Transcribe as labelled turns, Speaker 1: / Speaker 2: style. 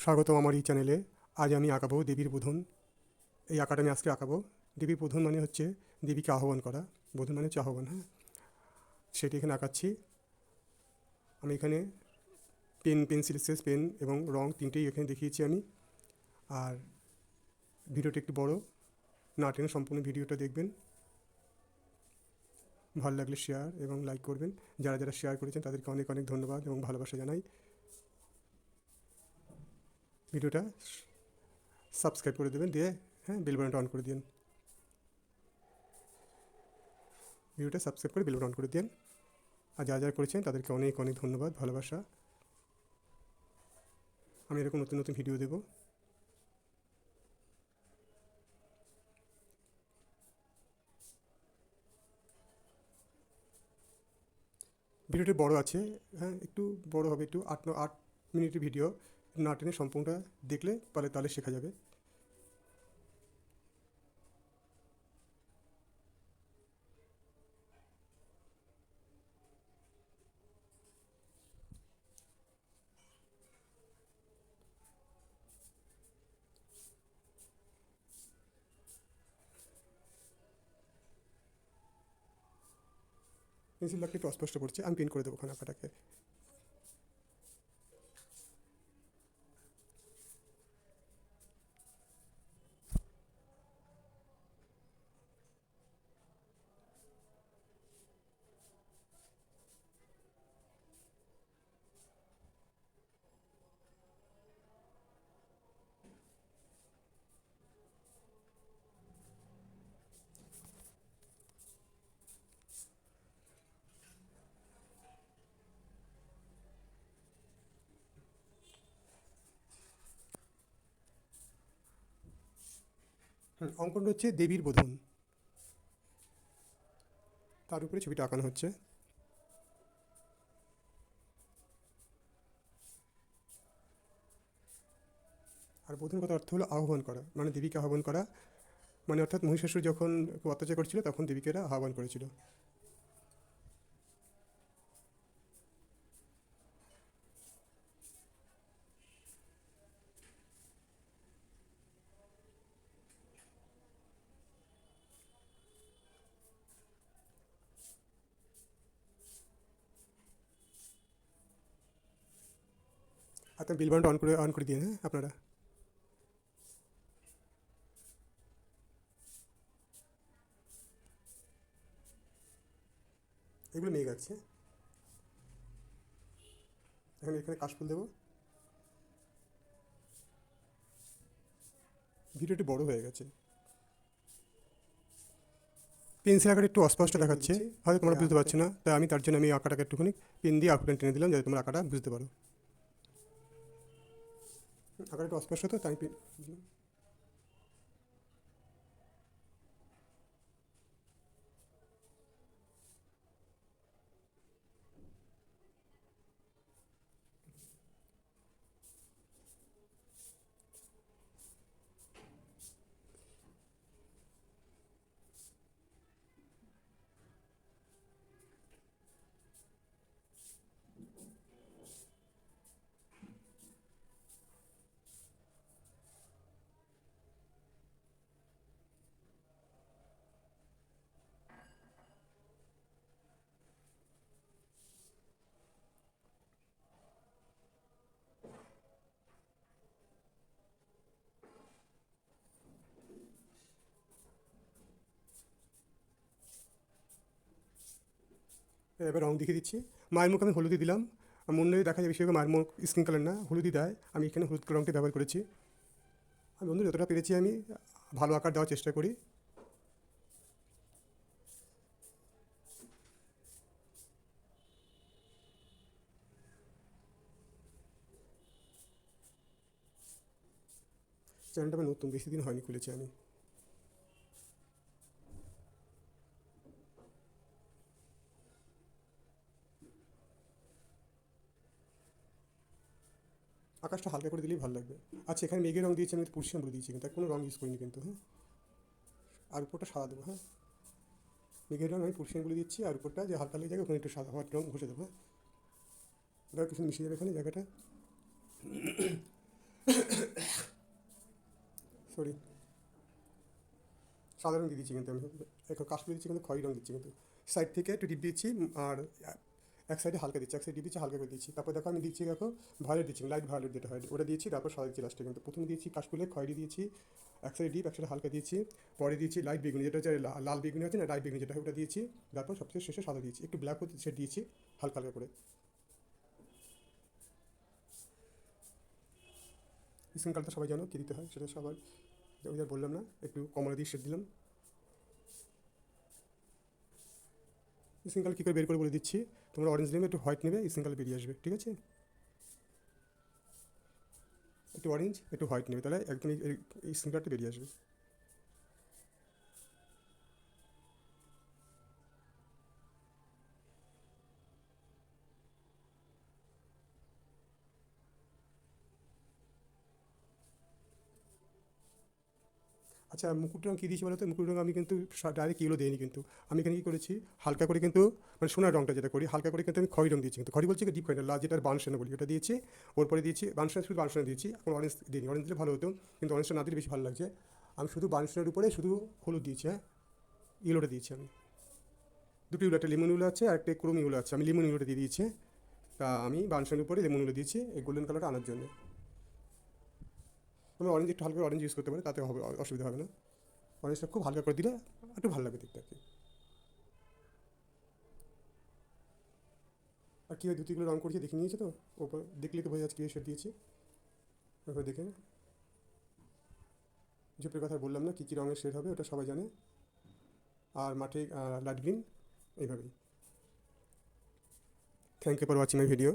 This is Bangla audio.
Speaker 1: স্বাগতম আমার এই চ্যানেলে। আজ আমি আঁকাবো দেবীর বোধন। এই আঁকাটা আমি আজকে আঁকাবো। দেবীর বোধন মানে হচ্ছে দেবীকে আহ্বান করা। বোধন মানে হচ্ছে আহ্বান, হ্যাঁ, সেটি এখানে আঁকাচ্ছি। আমি এখানে পেন্সিল স্কেচ, পেন এবং রং তিনটেই এখানে দেখিয়েছি আমি। আর ভিডিওটা একটু বড়, না টেনে সম্পূর্ণ ভিডিওটা দেখবেন। ভালো লাগলে শেয়ার এবং লাইক করবেন। যারা যারা শেয়ার করেছেন তাদেরকে অনেক অনেক ধন্যবাদ এবং ভালোবাসা জানাই। ভিডিওটা সাবস্ক্রাইব করে দেবেন, দিয়ে হ্যাঁ বেল বাটনটা অন করে দিন। ভিডিওটা সাবস্ক্রাইব করে বেল বাটন অন করে দিন। আর যারা যারা করেছেন তাদেরকে অনেক অনেক ধন্যবাদ, ভালোবাসা। আমি এরকম নতুন নতুন ভিডিও দেবো। ভিডিওটি বড় আছে, হ্যাঁ একটু বড় হবে, একটু 8 মিনিটের ভিডিও। না টেনে সম্পূর্ণটা দেখলে তাহলে শেখা যাবে। পেন্সিল লাগলে একটু অস্পষ্ট পড়ছে, আমি পেন করে দেবো ওখানে আঁকাটাকে। অঙ্কনটা হচ্ছে দেবীর বোধন, তার উপরে ছবিটা আঁকানো হচ্ছে। আর বোধন কথা অর্থ হলো আহ্বান করা, মানে দেবীকে আহ্বান করা, মানে অর্থাৎ মহিষাসুর যখন অত্যাচার করছিল তখন দেবীকে এরা আহ্বান করেছিল। আপনার বিল বাটনটা অন করে দিন, হ্যাঁ আপনারা। এগুলো মেঘ আছে, এখানে এখানে কাশফুল দেবো। ভিডিওটি বড় হয়ে গেছে, পেন্সিল আঁকাটা একটু অস্পষ্ট দেখাচ্ছে, হয়তো তোমরা বুঝতে পারছো না, তাই আমি তার জন্য আমি আঁকাটাকে একটুখানি পেন দিয়ে আঁকুটা টেনে দিলাম যাতে তোমরা আঁকাটা বুঝতে পারো। আঁকাটা একটু অস্পষ্ট তো তাই পেন। এবার রং দেখিয়ে দিচ্ছি। মায়ের মুখ আমি হলুদি দিলাম। মন্দিরে দেখা যায় বেশিরভাগ মায়ের মুখ স্কিন কালার না, হলুদি দেয়, আমি এখানে হলুদ রঙটি ব্যবহার করেছি। আমি বন্ধু যতটা পেরেছি আমি ভালো আকার দেওয়ার চেষ্টা করি। চ্যানেলটা আমার নতুন, বেশি দিন হয়নি খুলেছি আমি। আকাশটা হালকা করে দিলেই ভালো লাগবে। আচ্ছা, এখানে মেঘের রং দিয়েছি আমি, পুরসিয়াম বলে দিয়েছি, কিন্তু তার কোনো রং ইউজ করিনি কিন্তু, হ্যাঁ। আর উপরটা সাদা দেবো, হ্যাঁ। মেঘের রং আমি পুরসিয়াম বলে দিচ্ছি, আর উপরটা যে হালকা লেগে যাবে ওখানে একটু সাদা হোয়াইট রং ঘষে দেবো, হ্যাঁ। এবার কিছু মিশিয়ে যাবে এখানে জায়গাটা। সাদা রং দিয়ে দিচ্ছি কিন্তু আমি এখন কাশ্মীর দিচ্ছি কিন্তু খয়েরি রং দিচ্ছি কিন্তু সাইড থেকে একটু ডিপ দিচ্ছি আর এক সাইডে হালকা দিচ্ছি, এক সাইড ডিপ দিচ্ছি হালকা করে দিচ্ছি। তারপর দেখো আমি দিচ্ছি দেখো ভায়োলেট দিচ্ছি, লাইট ভায়োলেট যেটা হয় ওটা দিয়েছি, তারপর সাদা দিচ্ছি লাস্টে। কিন্তু প্রথমে দিয়েছি কাশফুলে খয়েরি দিয়েছি, এক সাইডে ডিপ এক সাইডে হালকা দিয়েছি, পরে দিয়েছি লাইট বেগুনি যেটা হচ্ছে লাল বেগুনি আছে না, লাইট বেগুনি যেটা হয় ওটা দিয়েছি, তারপর সবচেয়ে শেষে সাদা দিয়েছি, একটু ব্ল্যাক সেট দিয়েছি হালকা হালকা করে। স্কিন কালারটা সবাই জানো কী দিতে হয়, সেটা সবাই ওই আর বললাম না, একটু কমলা দিয়ে শেড দিলাম। স্কিন কালার কী করে বের করে বলে দিচ্ছি, তোমরা অরেঞ্জ নেবে একটু হোয়াইট নেবে, স্কিন কালার বেরিয়ে আসবে, ঠিক আছে? একটু অরেঞ্জ একটু হোয়াইট নেবে, তাহলে একদম এই স্কিন কালারটা বেরিয়ে আসবে। আচ্ছা মুকুট রঙ কী দিয়েছি বলো তো? মুকুট রঙ আমি কিন্তু ডাইরেক্ট ইয়েলো দিইনি কিন্তু, আমি এখানে কী করেছি হালকা করে কিন্তু, মানে সোনার রঙটা যেটা করি হালকা করে কিন্তু আমি খয়েরি রঙ দিয়েছি, কিন্তু খয়েরি বলছি ডিপ খয়েরি না, লাল যেটা বানসানা বলি ওটা দিয়েছি। ওর পরে দিয়েছি বানসানা, শুধু বানসানা দিয়েছি, এখন অরেঞ্জ দিইনি, অরেঞ্জ দিলে ভালো হতো কিন্তু অরেঞ্জটা না দিলে বেশি ভালো লাগছে। আমি শুধু বানসানের উপরে শুধু হলুদ দিয়েছি, হ্যাঁ ইয়েলোটা দিয়েছি আমি, দুটো ইউলো, একটা লেমন ইউলো আছে আর একটা ক্রোম ইউলো আছে, আমি লেমন ইউলোটা দিয়ে দিয়েছি। তা আমি বানসানের উপরে লেমন ইউলো দিয়েছি এই গোল্ডেন কালারটা আনার জন্য। তোমরা অরেঞ্জ একটু হালকা অরেঞ্জ ইউজ করতে পারো, তাতে হবে অসুবিধা হবে না। অরেঞ্জটা খুব হালকা করে দিলে একটু ভালো লাগবে দেখতে আর কি। আর কীভাবে দু তিনগুলো রঙ করেছি দেখে নিয়েছে তো, ওপর দেখলে তো বোঝা যাচ্ছে কীভাবে শেড দিয়েছি, ওপরে দেখে। ঝোপের কথা বললাম না, কী কী রঙের শেড হবে ওটা সবাই জানে। আর মাঠে লাইট গ্রিন, এইভাবেই। Thank you for watching my video.